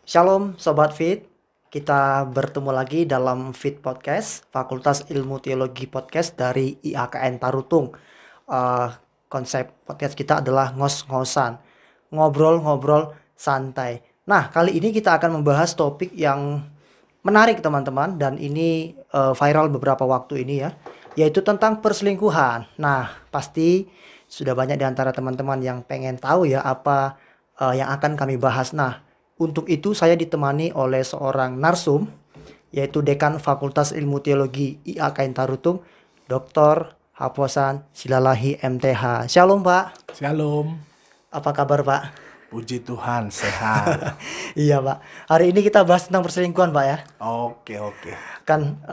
Shalom Sobat Fit, kita bertemu lagi dalam Fit Podcast, Fakultas Ilmu Teologi Podcast dari IAKN Tarutung. Eh, Konsep podcast kita adalah ngos-ngosan, ngobrol-ngobrol santai. Nah, kali ini kita akan membahas topik yang menarik teman-teman, dan ini viral beberapa waktu ini ya, yaitu tentang perselingkuhan. Nah, pasti sudah banyak di antara teman-teman yang pengen tahu ya apa yang akan kami bahas. Nah, untuk itu saya ditemani oleh seorang narsum, yaitu Dekan Fakultas Ilmu Teologi IAKN Tarutung, Dr. Haposan Silalahi MTH. Shalom Pak, Shalom, apa kabar Pak? puji Tuhan, sehat. Iya Pak, hari ini kita bahas tentang perselingkuhan Pak ya. Oke. Kan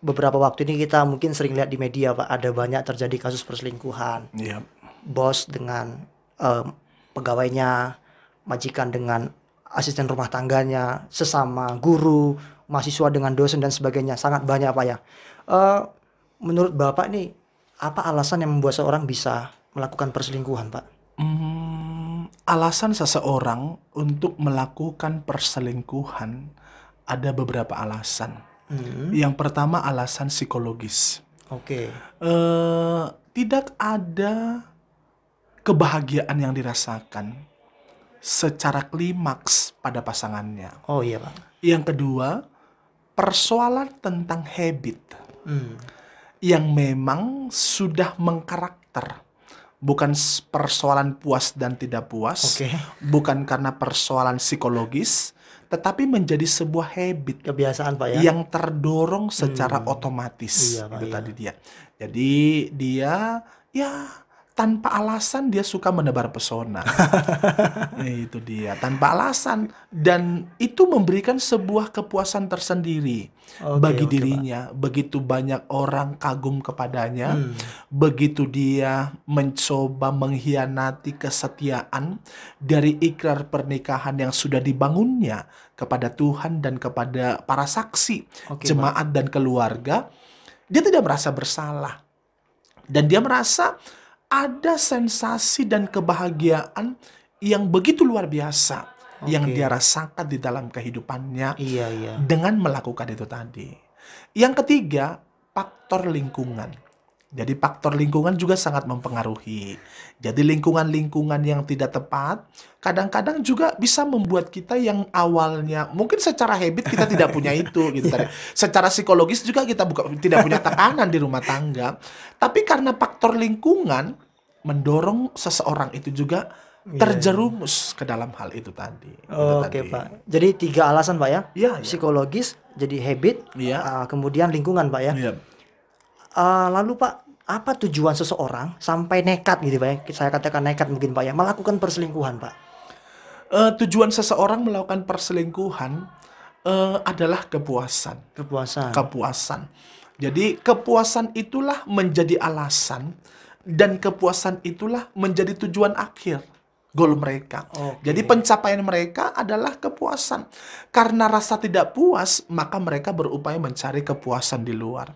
beberapa waktu ini kita mungkin sering lihat di media Pak, ada banyak terjadi kasus perselingkuhan. Iya, Bos dengan pegawainya, majikan dengan asisten rumah tangganya, sesama guru, mahasiswa dengan dosen dan sebagainya. Sangat banyak Pak ya. Menurut Bapak nih, apa alasan yang membuat seorang bisa melakukan perselingkuhan Pak? alasan seseorang untuk melakukan perselingkuhan ada beberapa alasan. Yang pertama alasan psikologis. Oke. Tidak ada kebahagiaan yang dirasakan secara klimaks pada pasangannya. Oh iya Pak. Yang kedua, persoalan tentang habit yang memang sudah mengkarakter. Bukan persoalan puas dan tidak puas, Oke. bukan karena persoalan psikologis, tetapi menjadi sebuah habit Kebiasaan Pak ya. yang terdorong secara otomatis. Iya, Pak, Itu iya. tadi dia. Jadi dia ya tanpa alasan dia suka menebar pesona. Itu dia, tanpa alasan, dan itu memberikan sebuah kepuasan tersendiri bagi Oke, Pak. dirinya. Begitu banyak orang kagum kepadanya, begitu dia mencoba mengkhianati kesetiaan dari ikrar pernikahan yang sudah dibangunnya kepada Tuhan dan kepada para saksi, Oke, jemaat dan keluarga, dia tidak merasa bersalah. Dan dia merasa ada sensasi dan kebahagiaan yang begitu luar biasa yang Oke. dia rasakan di dalam kehidupannya Iya. dengan melakukan itu tadi. Yang ketiga, faktor lingkungan. Jadi faktor lingkungan juga sangat mempengaruhi. Jadi lingkungan-lingkungan yang tidak tepat kadang-kadang juga bisa membuat kita yang awalnya mungkin secara habit kita tidak punya itu gitu tadi. Secara psikologis juga kita tidak punya tekanan di rumah tangga. Tapi karena faktor lingkungan mendorong seseorang itu juga terjerumus ke dalam hal itu tadi. Itu Oke tadi. Pak. Jadi 3 alasan Pak ya. Iya. Psikologis, jadi habit, Iya. kemudian lingkungan Pak ya. Iya. Lalu Pak, apa tujuan seseorang sampai nekat gitu Pak ya? Saya katakan nekat mungkin Pak ya, melakukan perselingkuhan Pak. Tujuan seseorang melakukan perselingkuhan adalah kepuasan. Kepuasan. Jadi kepuasan itulah menjadi alasan dan kepuasan itulah menjadi tujuan akhir goal mereka. Oke. Jadi pencapaian mereka adalah kepuasan. Karena rasa tidak puas, maka mereka berupaya mencari kepuasan di luar.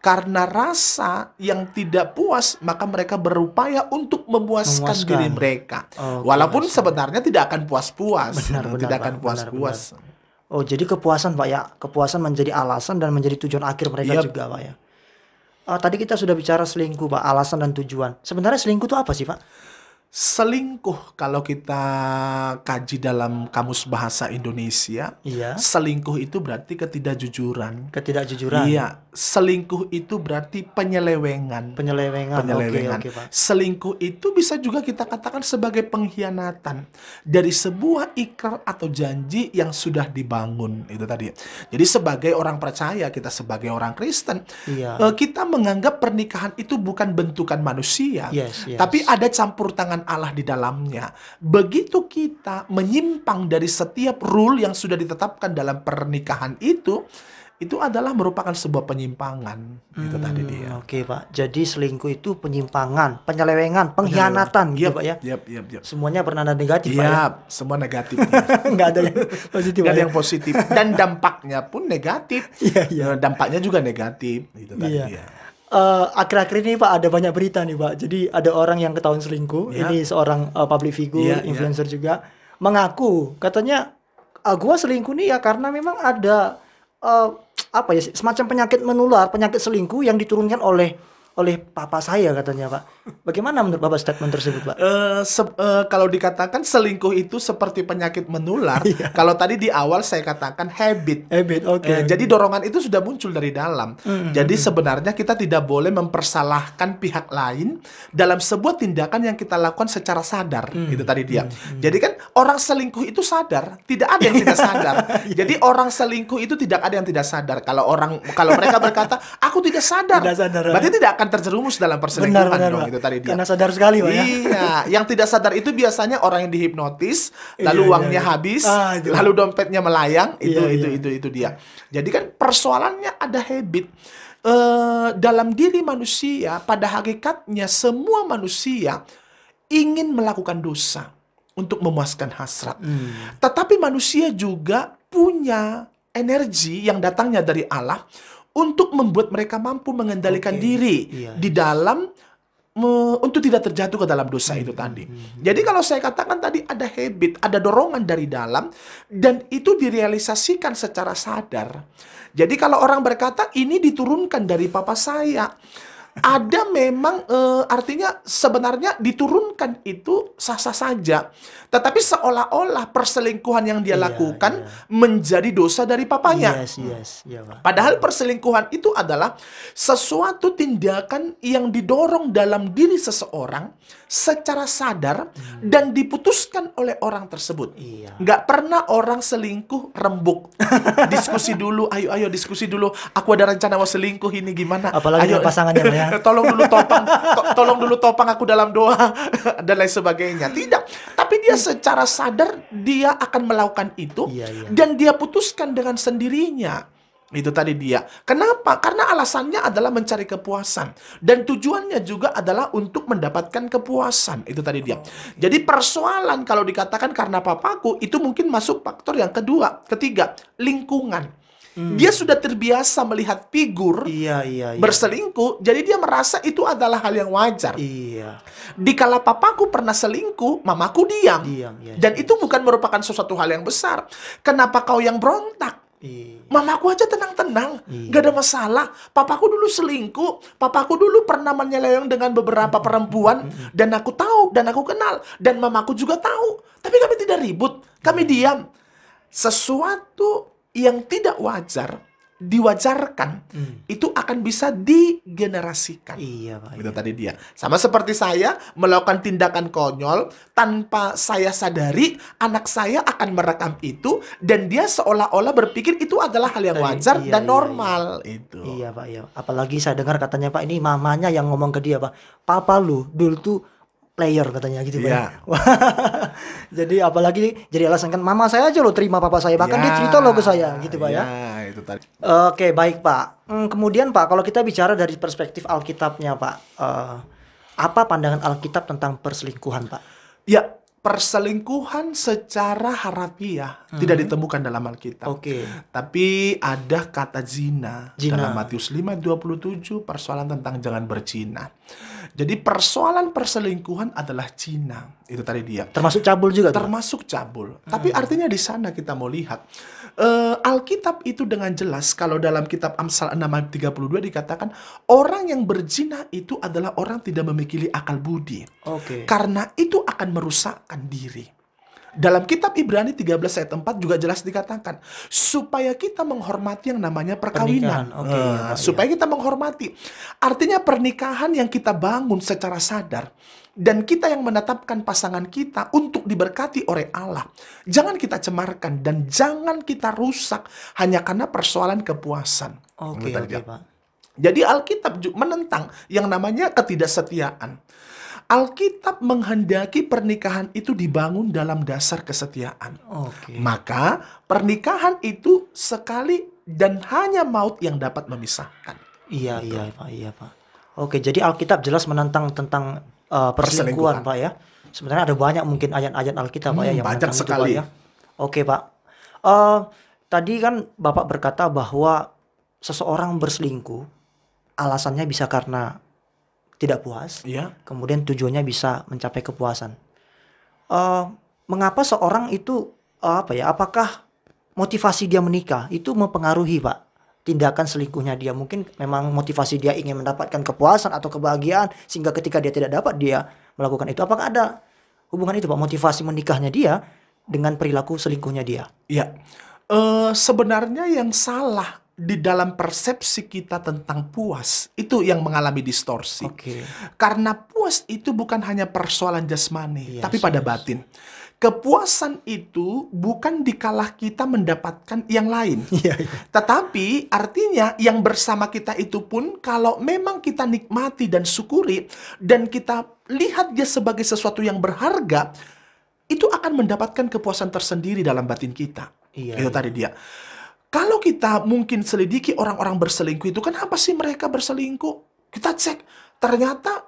Karena rasa yang tidak puas, maka mereka berupaya untuk memuaskan diri mereka. Oke, Walaupun sebenarnya tidak akan puas-puas. Benar, Tidak akan Pak. puas-puas. Oh, jadi kepuasan Pak ya. Kepuasan menjadi alasan dan menjadi tujuan akhir mereka juga Pak ya. Tadi kita sudah bicara selingkuh Pak, alasan dan tujuan. Sebenarnya selingkuh itu apa sih Pak? Selingkuh kalau kita kaji dalam Kamus Bahasa Indonesia, Iya. selingkuh itu berarti ketidakjujuran. Ketidakjujuran. Iya, selingkuh itu berarti penyelewengan. Penyelewengan. Oke, Pak. Selingkuh itu bisa juga kita katakan sebagai pengkhianatan dari sebuah ikrar atau janji yang sudah dibangun. Itu tadi. Jadi sebagai orang percaya, kita sebagai orang Kristen, Iya. kita menganggap pernikahan itu bukan bentukan manusia, Yes. tapi ada campur tangan Allah di dalamnya. Begitu kita menyimpang dari setiap rule yang sudah ditetapkan dalam pernikahan itu adalah merupakan sebuah penyimpangan. Itu tadi dia. Oke Pak. Jadi selingkuh itu penyimpangan, penyelewengan, pengkhianatan gitu Pak ya. Yap. Semuanya bernada negatif Pak ya. Iya, semua negatif. Nggak ada yang positif. Nggak Pak ada ya? yang positif. Dan dampaknya pun negatif. Iya. Dampaknya juga negatif. Itu tadi Iya. dia. Akhir-akhir ini Pak ada banyak berita nih Pak. Jadi ada orang yang ketahuan selingkuh. Iya. Ini seorang public figure, Iya. influencer juga, mengaku katanya Gua selingkuh nih ya karena memang ada apa ya, semacam penyakit menular, penyakit selingkuh yang diturunkan oleh papa saya katanya, Pak. Bagaimana menurut Bapak statement tersebut, Pak? Kalau dikatakan selingkuh itu seperti penyakit menular, Iya. kalau tadi di awal saya katakan habit. Habit, oke. Jadi dorongan itu sudah muncul dari dalam. Jadi sebenarnya kita tidak boleh mempersalahkan pihak lain dalam sebuah tindakan yang kita lakukan secara sadar. Itu tadi dia. Jadi kan orang selingkuh itu sadar, tidak ada yang tidak sadar. Jadi orang selingkuh itu tidak ada yang tidak sadar. Kalau mereka berkata, aku tidak sadar, Tidak sadar, berarti tidak akan terjerumus dalam perselingkuhan dong. Pak. Itu tadi dia. Karena sadar sekali, Pak, ya. Iya, yang tidak sadar itu biasanya orang yang dihipnotis, lalu Iya, uangnya iya. habis, Itu. lalu dompetnya melayang, Iya, itu dia. Jadi kan persoalannya ada habit. Dalam diri manusia, pada hakikatnya semua manusia ingin melakukan dosa untuk memuaskan hasrat. Tetapi manusia juga punya energi yang datangnya dari Allah untuk membuat mereka mampu mengendalikan Oke. diri Iya. di dalam untuk tidak terjatuh ke dalam dosa itu tadi. Jadi kalau saya katakan tadi ada habit, ada dorongan dari dalam, dan itu direalisasikan secara sadar. Jadi kalau orang berkata ini diturunkan dari papa saya, ada memang artinya sebenarnya diturunkan itu sah-sah saja. Tetapi seolah-olah perselingkuhan yang dia Iya, lakukan iya. menjadi dosa dari papanya. Yes, iya, Pak. Padahal perselingkuhan itu adalah sesuatu tindakan yang didorong dalam diri seseorang secara sadar dan diputuskan oleh orang tersebut. Iya. Nggak pernah orang selingkuh rembuk. Diskusi dulu, ayo diskusi dulu. Aku ada rencana mau selingkuh ini gimana? Apalagi dengan pasangannya, Pak, ya. Tolong dulu topang aku dalam doa dan lain sebagainya. Tidak, tapi dia secara sadar dia akan melakukan itu. Iya. Dan dia putuskan dengan sendirinya. Itu tadi dia. Kenapa? Karena alasannya adalah mencari kepuasan. Dan tujuannya juga adalah untuk mendapatkan kepuasan. Itu tadi dia. Jadi persoalan kalau dikatakan karena papaku, itu mungkin masuk faktor yang ketiga, lingkungan. Dia sudah terbiasa melihat figur Iya. berselingkuh, jadi dia merasa itu adalah hal yang wajar. Iya. Dikala papaku pernah selingkuh, mamaku diam. Yes. Dan itu bukan merupakan sesuatu hal yang besar. Kenapa kau yang berontak? Iya. Mamaku aja tenang-tenang, Iya. gak ada masalah. Papaku dulu selingkuh, papaku dulu pernah menyeleweng dengan beberapa perempuan, dan aku tahu, dan aku kenal, dan mamaku juga tahu. Tapi kami tidak ribut, kami diam. Sesuatu yang tidak wajar diwajarkan, itu akan bisa digenerasikan. Iya, Pak. Itu tadi dia. Sama seperti saya melakukan tindakan konyol tanpa saya sadari, anak saya akan merekam itu dan dia seolah-olah berpikir itu adalah hal yang wajar Iya, dan normal. Itu. Iya, Pak, iya. Apalagi saya dengar katanya, Pak, ini mamanya yang ngomong ke dia, Pak. Papa lu dulu tuh player katanya gitu, Pak. Iya. Wah. Jadi apalagi jadi alasan kan mama saya aja lo terima papa saya, bahkan dia cerita lo ke saya gitu, Pak, ya. Itu tadi. Oke, baik, Pak. Kemudian, Pak, kalau kita bicara dari perspektif Alkitabnya, Pak, apa pandangan Alkitab tentang perselingkuhan, Pak? Ya, perselingkuhan secara harafiah tidak ditemukan dalam Alkitab. Oke. Tapi ada kata zina. Zina. Dalam Matius 5:27 persoalan tentang jangan berzina. Jadi persoalan perselingkuhan adalah zina. Itu tadi dia. Termasuk cabul juga tuh, Pak? Termasuk cabul. Tapi artinya di sana kita mau lihat Alkitab itu dengan jelas kalau dalam kitab Amsal 6 ayat 32 dikatakan orang yang berzina itu adalah orang tidak memiliki akal budi. Oke. Karena itu akan merusakkan diri. Dalam kitab Ibrani 13 ayat 4 juga jelas dikatakan supaya kita menghormati yang namanya perkawinan. Pernikahan. Oke, iya, Pak, Supaya kita menghormati. Artinya pernikahan yang kita bangun secara sadar dan kita yang menetapkan pasangan kita untuk diberkati oleh Allah. Jangan kita cemarkan dan jangan kita rusak hanya karena persoalan kepuasan. Oke, Pak. Jadi Alkitab menentang yang namanya ketidaksetiaan. Alkitab menghendaki pernikahan itu dibangun dalam dasar kesetiaan. Oke. Maka pernikahan itu sekali dan hanya maut yang dapat memisahkan. Iya, Pak. Oke, jadi Alkitab jelas menentang tentang perselingkuhan, Pak, ya. Sebenarnya ada banyak mungkin ayat-ayat Alkitab, Pak, ya, yang banyak menentang itu, sekali. Pak, ya. Oke, Pak. Tadi kan Bapak berkata bahwa seseorang berselingkuh alasannya bisa karena tidak puas, Iya. kemudian tujuannya bisa mencapai kepuasan. Mengapa seorang itu apakah motivasi dia menikah itu mempengaruhi, Pak, tindakan selingkuhnya dia. Mungkin memang motivasi dia ingin mendapatkan kepuasan atau kebahagiaan, sehingga ketika dia tidak dapat dia melakukan itu. Apakah ada hubungan itu, Pak, motivasi menikahnya dia dengan perilaku selingkuhnya dia? Ya, sebenarnya yang salah di dalam persepsi kita tentang puas itu yang mengalami distorsi. Oke. Karena puas itu bukan hanya persoalan jasmani, Yes, tapi pada yes. batin. Kepuasan itu bukan dikala kita mendapatkan yang lain. Iya, iya. Tetapi artinya yang bersama kita itu pun kalau memang kita nikmati dan syukuri dan kita lihat dia sebagai sesuatu yang berharga, itu akan mendapatkan kepuasan tersendiri dalam batin kita. Iya, Itu iya. tadi dia. Kalau kita mungkin selidiki orang-orang berselingkuh itu, kenapa sih mereka berselingkuh? Kita cek, ternyata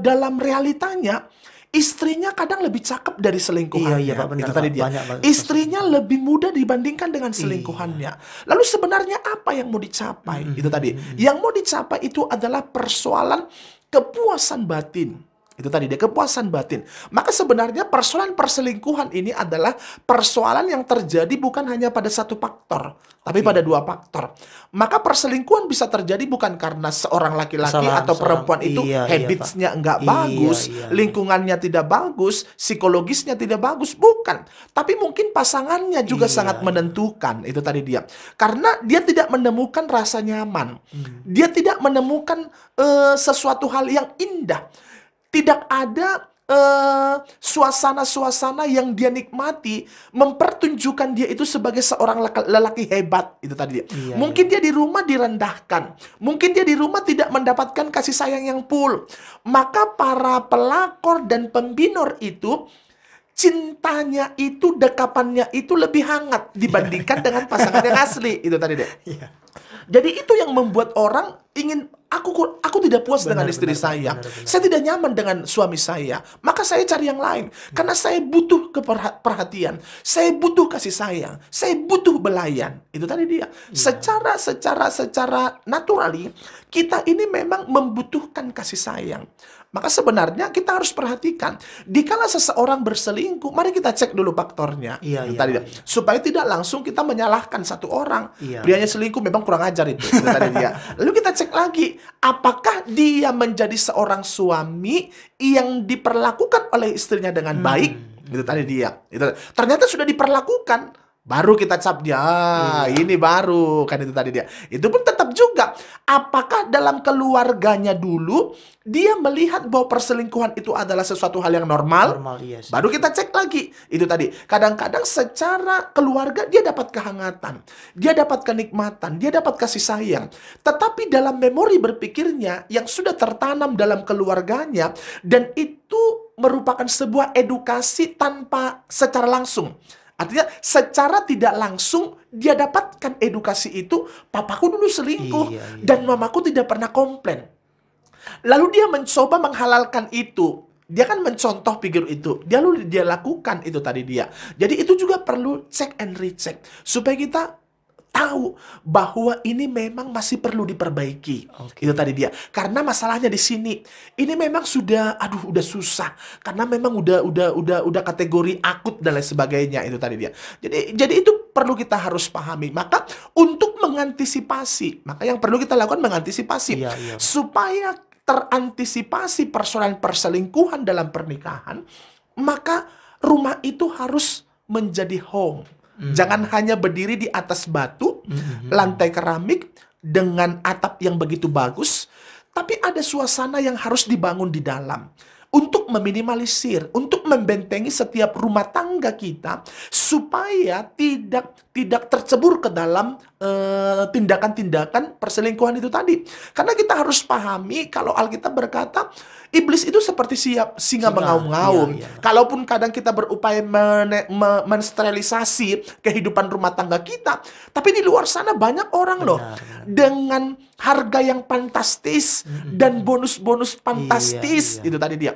dalam realitanya istrinya kadang lebih cakep dari selingkuhannya. Iya, Pak, benar, Itu tadi Pak. dia. Banyak, Pak, Istrinya lebih muda dibandingkan dengan selingkuhannya. Lalu sebenarnya apa yang mau dicapai? Itu tadi. Yang mau dicapai itu adalah persoalan kepuasan batin. Itu tadi dia, kepuasan batin. Maka sebenarnya persoalan perselingkuhan ini adalah persoalan yang terjadi bukan hanya pada satu faktor, tapi pada dua faktor. Maka perselingkuhan bisa terjadi bukan karena seorang laki-laki Kesalahan atau seorang. perempuan itu Iya, habitsnya nggak Iya, bagus, iya. lingkungannya tidak bagus, psikologisnya tidak bagus, bukan. Tapi mungkin pasangannya juga Iya, sangat iya. menentukan, itu tadi dia. Karena dia tidak menemukan rasa nyaman. Dia tidak menemukan sesuatu hal yang indah. Tidak ada suasana-suasana yang dia nikmati mempertunjukkan dia itu sebagai seorang lelaki hebat. Itu tadi dia. Iya, Mungkin dia di rumah direndahkan. Mungkin dia di rumah tidak mendapatkan kasih sayang yang full. Maka para pelakor dan pembinor itu cintanya itu, dekapannya itu lebih hangat dibandingkan dengan pasangan yang asli. Itu tadi deh. Iya. Jadi itu yang membuat orang ingin, aku tidak puas dengan istri benar, saya. benar. Saya tidak nyaman dengan suami saya. Maka saya cari yang lain. Karena saya butuh perhatian. Saya butuh kasih sayang. Saya butuh belayan. Itu tadi dia. Secara naturally, kita ini memang membutuhkan kasih sayang. Maka sebenarnya kita harus perhatikan, dikala seseorang berselingkuh, mari kita cek dulu faktornya. Iya, iya, Tadi iya. dia. Supaya tidak langsung kita menyalahkan satu orang. Iya. Prianya selingkuh memang kurang ajar itu. Itu tadi dia. Lalu kita cek lagi, apakah dia menjadi seorang suami yang diperlakukan oleh istrinya dengan baik? Itu tadi dia. Itu. Ternyata sudah diperlakukan. Baru kita cap dia, ini baru, kan itu tadi dia. Itu pun tetap juga, apakah dalam keluarganya dulu, dia melihat bahwa perselingkuhan itu adalah sesuatu hal yang normal? Normal, yes. Baru kita cek lagi. Itu tadi. Kadang-kadang secara keluarga dia dapat kehangatan. Dia dapat kenikmatan. Dia dapat kasih sayang. Tetapi dalam memori berpikirnya yang sudah tertanam dalam keluarganya. Dan itu merupakan sebuah edukasi tanpa secara langsung. Artinya secara tidak langsung dia dapatkan edukasi itu. Papaku dulu selingkuh. Iya. Dan mamaku tidak pernah komplain. Lalu dia mencoba menghalalkan itu. Dia kan mencontoh figur itu. Lalu dia lakukan itu tadi dia. Jadi itu juga perlu check and recheck. Supaya kita tahu bahwa ini memang masih perlu diperbaiki. Itu tadi dia. Karena masalahnya di sini. Ini memang sudah udah susah. Karena memang udah kategori akut dan lain sebagainya. Itu tadi dia. Jadi itu perlu kita harus pahami. Maka untuk mengantisipasi, maka yang perlu kita lakukan mengantisipasi. Iya. Supaya terantisipasi persoalan perselingkuhan dalam pernikahan, maka rumah itu harus menjadi home. Jangan hanya berdiri di atas batu, lantai keramik, dengan atap yang begitu bagus, tapi ada suasana yang harus dibangun di dalam. Untuk meminimalisir, untuk membentengi setiap rumah tangga kita, supaya tidak tercebur ke dalam tindakan-tindakan perselingkuhan itu tadi. Karena kita harus pahami, kalau Alkitab berkata, iblis itu seperti singa mengaum-ngaum. Iya. Kalaupun kadang kita berupaya mensterilisasi kehidupan rumah tangga kita, tapi di luar sana banyak orang loh dengan harga yang fantastis dan bonus-bonus fantastis. Iya. Itu tadi dia.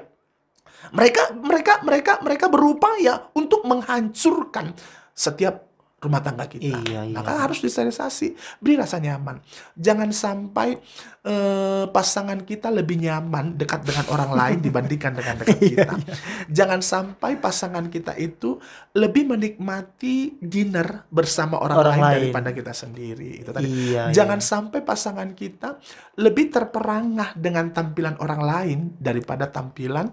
Mereka berupaya untuk menghancurkan setiap rumah tangga kita. Iya, iya. Maka harus disterilisasi, beri rasa nyaman. Jangan sampai pasangan kita lebih nyaman dekat dengan orang lain dibandingkan dengan dekat kita. Jangan sampai pasangan kita itu lebih menikmati dinner bersama orang lain daripada kita sendiri. Itu tadi. Iya, Jangan sampai pasangan kita lebih terperangah dengan tampilan orang lain daripada tampilan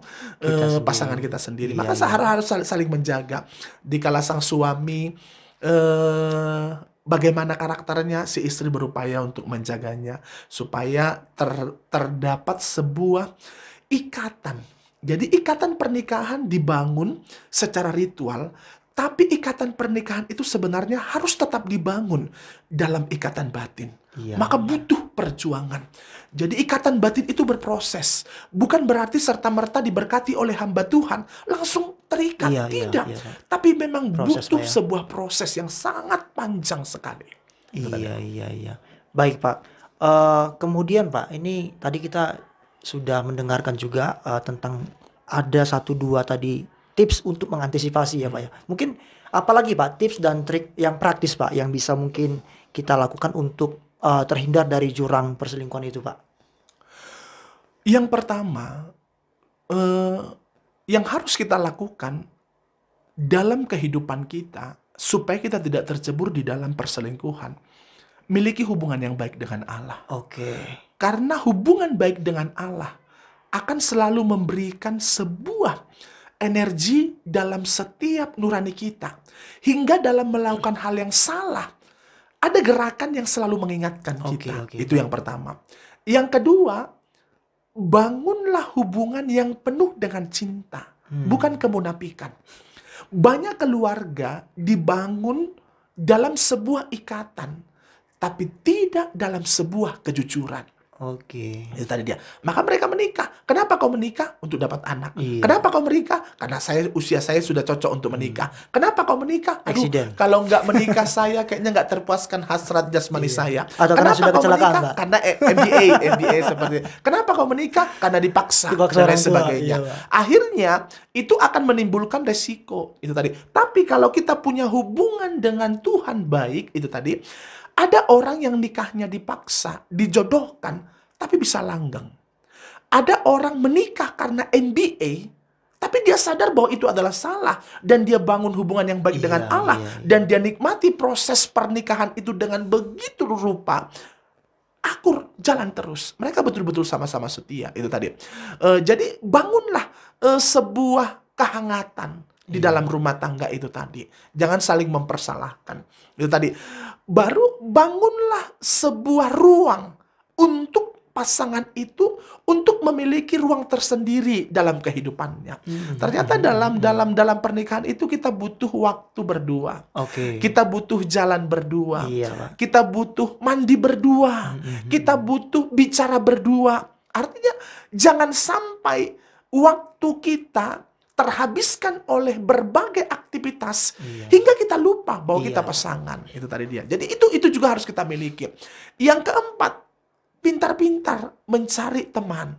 pasangan kita sendiri. Maka harus saling menjaga. Dikala sang suami bagaimana karakternya, si istri berupaya untuk menjaganya supaya terdapat sebuah ikatan. Jadi ikatan pernikahan dibangun secara ritual, tapi ikatan pernikahan itu sebenarnya harus tetap dibangun dalam ikatan batin. Maka butuh perjuangan. Jadi ikatan batin itu berproses. Bukan berarti serta-merta diberkati oleh hamba Tuhan langsung terikat. Tidak. Tapi memang butuh sebuah proses yang sangat panjang sekali. Iya. Baik, Pak. Kemudian, Pak, ini tadi kita sudah mendengarkan juga tentang ada 1-2 tadi tips untuk mengantisipasi ya, Pak ya. Mungkin apalagi, Pak, tips dan trik yang praktis, Pak, yang bisa mungkin kita lakukan untuk terhindar dari jurang perselingkuhan itu, Pak? Yang pertama, yang harus kita lakukan dalam kehidupan kita supaya kita tidak tercebur di dalam perselingkuhan, miliki hubungan yang baik dengan Allah. Karena hubungan baik dengan Allah akan selalu memberikan sebuah energi dalam setiap nurani kita, hingga dalam melakukan hal yang salah ada gerakan yang selalu mengingatkan kita. Itu yang pertama. Yang kedua, bangunlah hubungan yang penuh dengan cinta, bukan kemunafikan. Banyak keluarga dibangun dalam sebuah ikatan, tapi tidak dalam sebuah kejujuran. Itu tadi dia. Maka mereka menikah. Kenapa kau menikah? Untuk dapat anak. Kenapa kau menikah? Karena usia saya sudah cocok untuk menikah. Kenapa kau menikah? Aduh, kalau nggak menikah saya kayaknya nggak terpuaskan hasrat jasmani saya. Atau kenapa sudah kau kecelakaan, menikah? Pak? Karena MBA seperti itu. Kenapa kau menikah? Karena dipaksa dan lain sebagainya. Akhirnya itu akan menimbulkan resiko. Itu tadi. Tapi kalau kita punya hubungan dengan Tuhan baik, itu tadi, ada orang yang nikahnya dipaksa, dijodohkan, tapi bisa langgeng. Ada orang menikah karena MBA, tapi dia sadar bahwa itu adalah salah. Dan dia bangun hubungan yang baik dengan Allah. Dan dia nikmati proses pernikahan itu dengan begitu rupa. Akur, jalan terus. Mereka betul-betul sama-sama setia. Itu tadi. Jadi bangunlah sebuah kehangatan di dalam rumah tangga itu tadi. Jangan saling mempersalahkan. Itu tadi. Baru bangunlah sebuah ruang untuk pasangan itu untuk memiliki ruang tersendiri dalam kehidupannya. Ternyata dalam pernikahan itu kita butuh waktu berdua. Kita butuh jalan berdua. Kita butuh mandi berdua. Kita butuh bicara berdua. Artinya jangan sampai waktu kita terhabiskan oleh berbagai aktivitas hingga kita lupa bahwa kita pasangan. Itu tadi dia. Jadi itu juga harus kita miliki. Yang keempat, pintar-pintar mencari teman.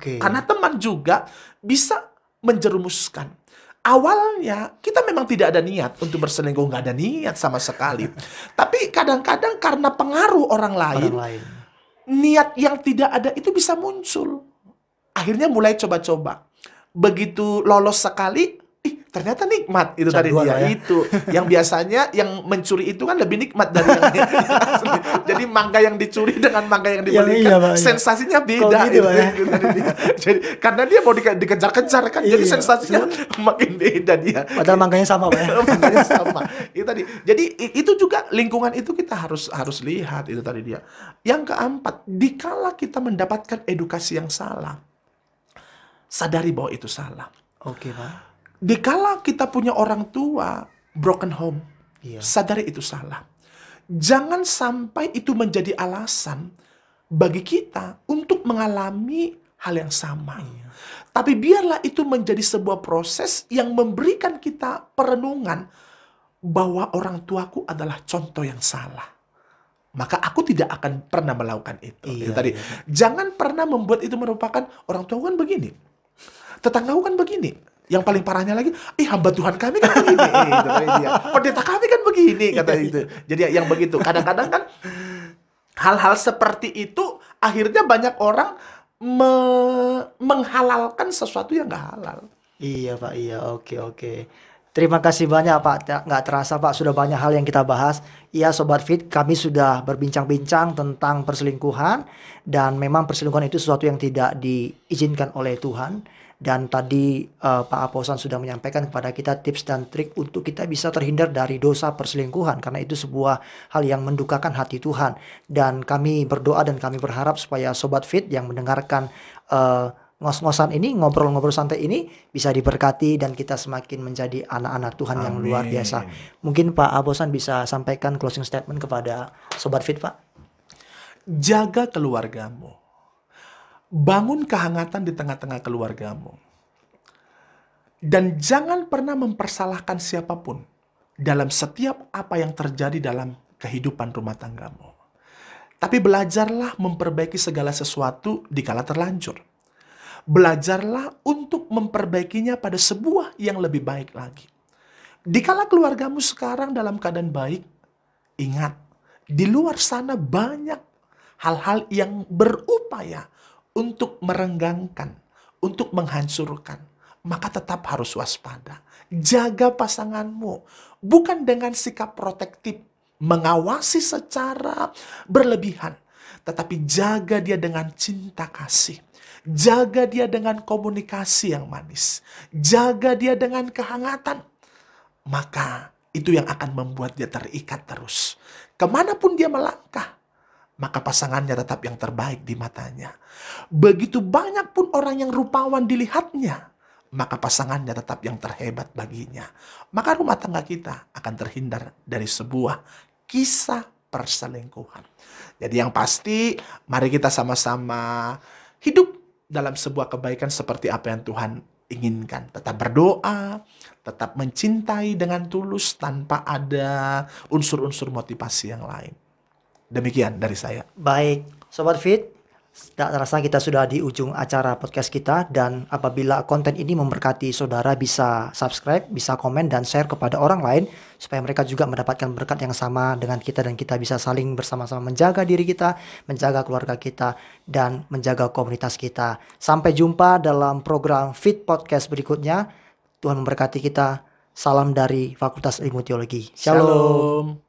Karena teman juga bisa menjerumuskan. Awalnya kita memang tidak ada niat untuk berselingkuh, nggak ada niat sama sekali. Tapi kadang-kadang karena pengaruh orang lain, niat yang tidak ada itu bisa muncul. Akhirnya mulai coba-coba. Begitu lolos sekali, ternyata nikmat. Itu tadi dia. Itu yang biasanya yang mencuri itu kan lebih nikmat dari yang asli. Jadi mangga yang dicuri dengan mangga yang dibelikan sensasinya beda. Jadi karena dia mau dikejar-kejar kan, jadi sensasinya makin beda dia. Padahal mangganya sama, Pak. Mangganya sama. Itu tadi. Jadi itu juga lingkungan itu kita harus lihat. Itu tadi dia. Yang keempat, dikala kita mendapatkan edukasi yang salah, sadari bahwa itu salah. Pak. Dikala kita punya orang tua broken home, sadari itu salah. Jangan sampai itu menjadi alasan bagi kita untuk mengalami hal yang sama. Tapi biarlah itu menjadi sebuah proses yang memberikan kita perenungan bahwa orang tuaku adalah contoh yang salah. Maka aku tidak akan pernah melakukan itu. Itu tadi. Jangan pernah membuat itu merupakan orang tua kan begini. Tetanggaku kan begini. Yang paling parahnya lagi, hamba Tuhan kami kan begini, itu kan dia. Pendeta kami kan begini, kata itu. Jadi yang begitu. Kadang-kadang kan hal-hal seperti itu akhirnya banyak orang menghalalkan sesuatu yang nggak halal. Iya Pak, iya, oke oke. Terima kasih banyak Pak, nggak terasa Pak sudah banyak hal yang kita bahas. Iya Sobat Fit, kami sudah berbincang-bincang tentang perselingkuhan. Dan memang perselingkuhan itu sesuatu yang tidak diizinkan oleh Tuhan. Dan tadi Pak Aposan sudah menyampaikan kepada kita tips dan trik untuk kita bisa terhindar dari dosa perselingkuhan. Karena itu sebuah hal yang mendukakan hati Tuhan. Dan kami berdoa dan kami berharap supaya Sobat Fit yang mendengarkan ngos-ngosan ini, ngobrol-ngobrol santai ini bisa diberkati dan kita semakin menjadi anak-anak Tuhan yang luar biasa. Mungkin Pak Abosan bisa sampaikan closing statement kepada Sobat Fit, Pak. Jaga keluargamu. Bangun kehangatan di tengah-tengah keluargamu. Dan jangan pernah mempersalahkan siapapun dalam setiap apa yang terjadi dalam kehidupan rumah tanggamu. Tapi belajarlah memperbaiki segala sesuatu dikala terlanjur. Belajarlah untuk memperbaikinya pada sebuah yang lebih baik lagi. Dikala keluargamu sekarang dalam keadaan baik, ingat, di luar sana banyak hal-hal yang berupaya untuk merenggangkan, untuk menghancurkan. Maka tetap harus waspada. Jaga pasanganmu, bukan dengan sikap protektif, mengawasi secara berlebihan, tetapi jaga dia dengan cinta kasih. Jaga dia dengan komunikasi yang manis. Jaga dia dengan kehangatan. Maka itu yang akan membuat dia terikat terus. Kemanapun dia melangkah, maka pasangannya tetap yang terbaik di matanya. Begitu banyak pun orang yang rupawan dilihatnya, maka pasangannya tetap yang terhebat baginya. Maka rumah tangga kita akan terhindar dari sebuah kisah perselingkuhan. Jadi yang pasti, mari kita sama-sama hidup dalam sebuah kebaikan seperti apa yang Tuhan inginkan. Tetap berdoa, tetap mencintai dengan tulus tanpa ada unsur-unsur motivasi yang lain. Demikian dari saya. Baik, Sobat Fit, tak terasa kita sudah di ujung acara podcast kita. Dan apabila konten ini memberkati saudara, bisa subscribe, bisa komen dan share kepada orang lain supaya mereka juga mendapatkan berkat yang sama dengan kita dan kita bisa saling bersama-sama menjaga diri kita, menjaga keluarga kita, dan menjaga komunitas kita. Sampai jumpa dalam program Fit Podcast berikutnya. Tuhan memberkati kita. Salam dari Fakultas Ilmu Teologi. Shalom.